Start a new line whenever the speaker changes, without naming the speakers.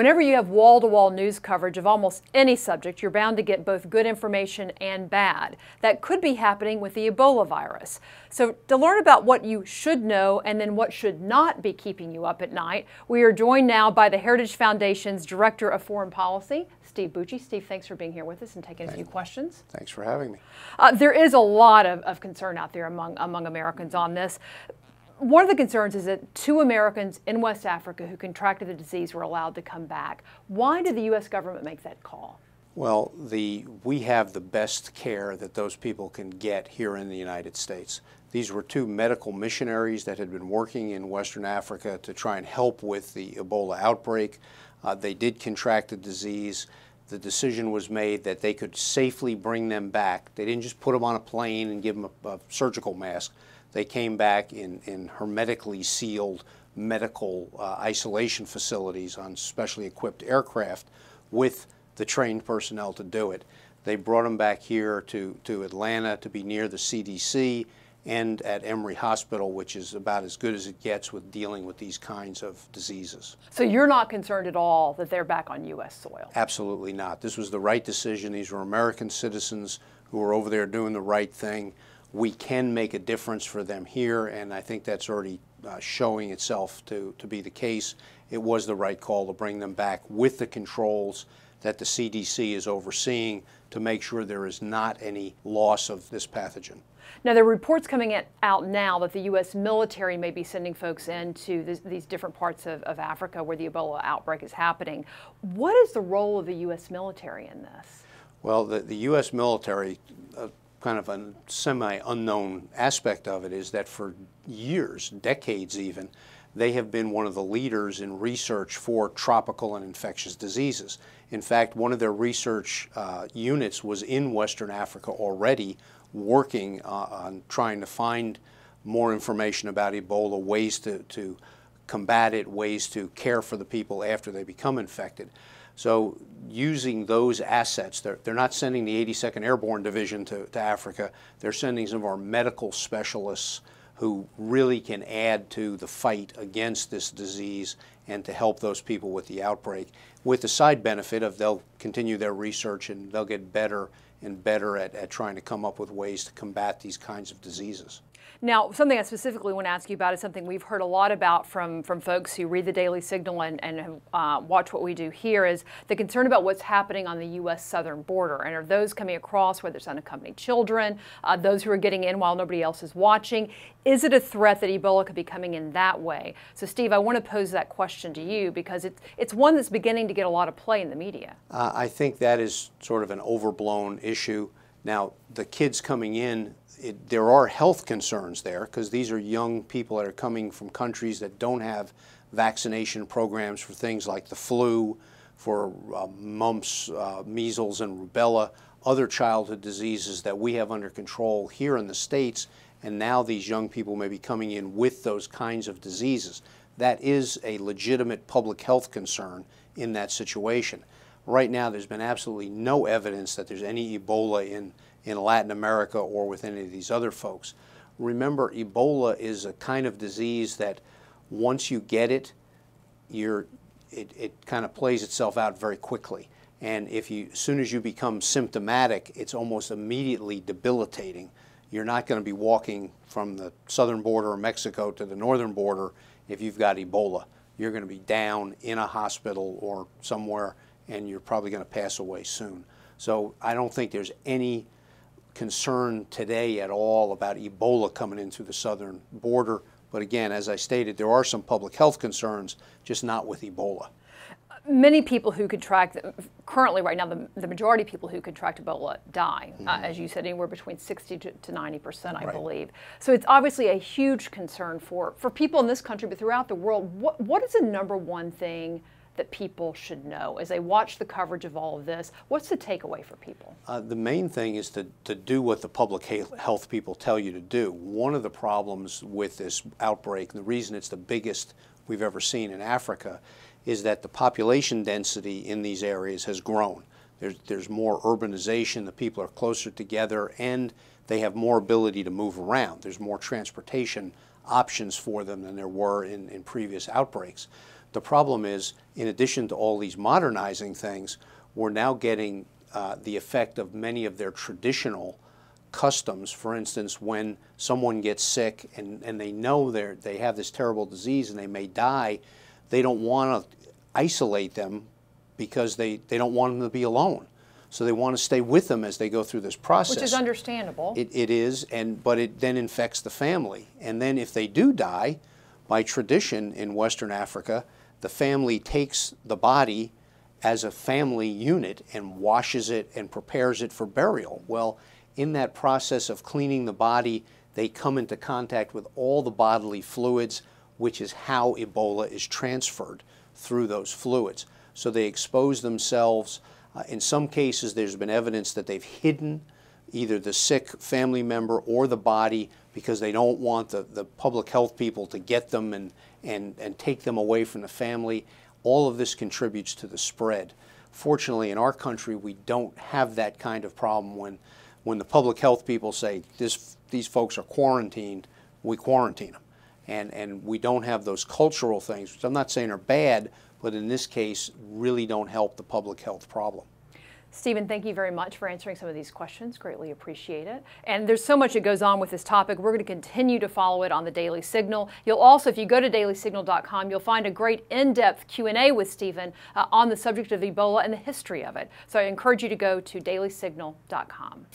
Whenever you have wall-to-wall news coverage of almost any subject, you're bound to get both good information and bad. That could be happening with the Ebola virus. So to learn about what you should know and then what should not be keeping you up at night, we are joined now by the Heritage Foundation's Director of Foreign Policy, Steve Bucci. Steve, thanks for being here with us and taking a few questions.
Thanks for having me.
There is a lot of concern out there among Americans on this. One of the concerns is that 2 Americans in West Africa who contracted the disease were allowed to come back. Why did the U.S. government make that call?
Well, we have the best care that those people can get here in the United States. These were 2 medical missionaries that had been working in Western Africa to try and help with the Ebola outbreak. They did contract the disease. The decision was made that they could safely bring them back. They didn't just put them on a plane and give them a surgical mask. They came back in hermetically sealed medical isolation facilities on specially equipped aircraft with the trained personnel to do it. They brought them back here to Atlanta to be near the CDC and at Emory Hospital, which is about as good as it gets with dealing with these kinds of diseases.
So you're not concerned at all that they're back on U.S. soil?
Absolutely not. This was the right decision. These were American citizens who were over there doing the right thing. We can make a difference for them here, and I think that's already showing itself to be the case. It was the right call to bring them back with the controls that the CDC is overseeing to make sure there is not any loss of this pathogen.
Now, there are reports coming out now that the U.S. military may be sending folks into these different parts of Africa where the Ebola outbreak is happening. What is the role of the U.S. military in this?
Well, the U.S. military, kind of a semi-unknown aspect of it is that for years, decades even, they have been one of the leaders in research for tropical and infectious diseases. In fact, one of their research units was in Western Africa already working on trying to find more information about Ebola, ways to combat it, ways to care for the people after they become infected. So using those assets, they're not sending the 82nd Airborne Division to Africa. They're sending some of our medical specialists who really can add to the fight against this disease and to help those people with the outbreak, with the side benefit of they'll continue their research and they'll get better and better at trying to come up with ways to combat these kinds of diseases.
Now, something I specifically want to ask you about is something we've heard a lot about from folks who read the Daily Signal and watch what we do here, is the concern about what's happening on the U.S. southern border. And are those coming across, whether it's unaccompanied children, those who are getting in while nobody else is watching? Is it a threat that Ebola could be coming in that way? So, Steve, I want to pose that question to you because it's one that's beginning to get a lot of play in the media.
I think that is sort of an overblown issue. Now, the kids coming in, there are health concerns there because these are young people that are coming from countries that don't have vaccination programs for things like the flu, for mumps, measles, and rubella, other childhood diseases that we have under control here in the States, and now these young people may be coming in with those kinds of diseases. That is a legitimate public health concern in that situation. Right now, there's been absolutely no evidence that there's any Ebola in Latin America or with any of these other folks. Remember, Ebola is a kind of disease that once you get it, it kind of plays itself out very quickly. And as soon as you become symptomatic, it's almost immediately debilitating. You're not going to be walking from the southern border of Mexico to the northern border if you've got Ebola. You're going to be down in a hospital or somewhere, and you're probably going to pass away soon. So I don't think there's any concern today at all about Ebola coming in through the southern border. But again, as I stated, there are some public health concerns, just not with Ebola.
Many people who contract, currently right now, the majority of people who contract Ebola die. As you said, anywhere between 60 to 90%, I believe. So it's obviously a huge concern for people in this country, but throughout the world. What is the #1 thing that people should know as they watch the coverage of all of this? What's the takeaway for people?
The main thing is to do what the public health people tell you to do. One of the problems with this outbreak, and the reason it's the biggest we've ever seen in Africa, is that the population density in these areas has grown. There's more urbanization, the people are closer together, and they have more ability to move around. There's more transportation options for them than there were in previous outbreaks. The problem is, in addition to all these modernizing things, we're now getting the effect of many of their traditional customs. For instance, when someone gets sick and they know they have this terrible disease and they may die, they don't want to isolate them because they don't want them to be alone. So they want to stay with them as they go through this process.
Which is understandable.
It is, but it then infects the family. And then if they do die, by tradition in Western Africa, the family takes the body as a family unit and washes it and prepares it for burial. Well, in that process of cleaning the body, they come into contact with all the bodily fluids, which is how Ebola is transferred through those fluids. So they expose themselves. In some cases, there's been evidence that they've hidden either the sick family member or the body because they don't want the public health people to get them and take them away from the family. All of this contributes to the spread. Fortunately, in our country, we don't have that kind of problem. When the public health people say these folks are quarantined, we quarantine them. And we don't have those cultural things, which I'm not saying are bad, but in this case really don't help the public health problem.
Stephen, thank you very much for answering some of these questions. Greatly appreciate it. And there's so much that goes on with this topic. We're going to continue to follow it on the Daily Signal. You'll also, if you go to dailysignal.com, you'll find a great in-depth Q&A with Stephen on the subject of Ebola and the history of it. So I encourage you to go to dailysignal.com.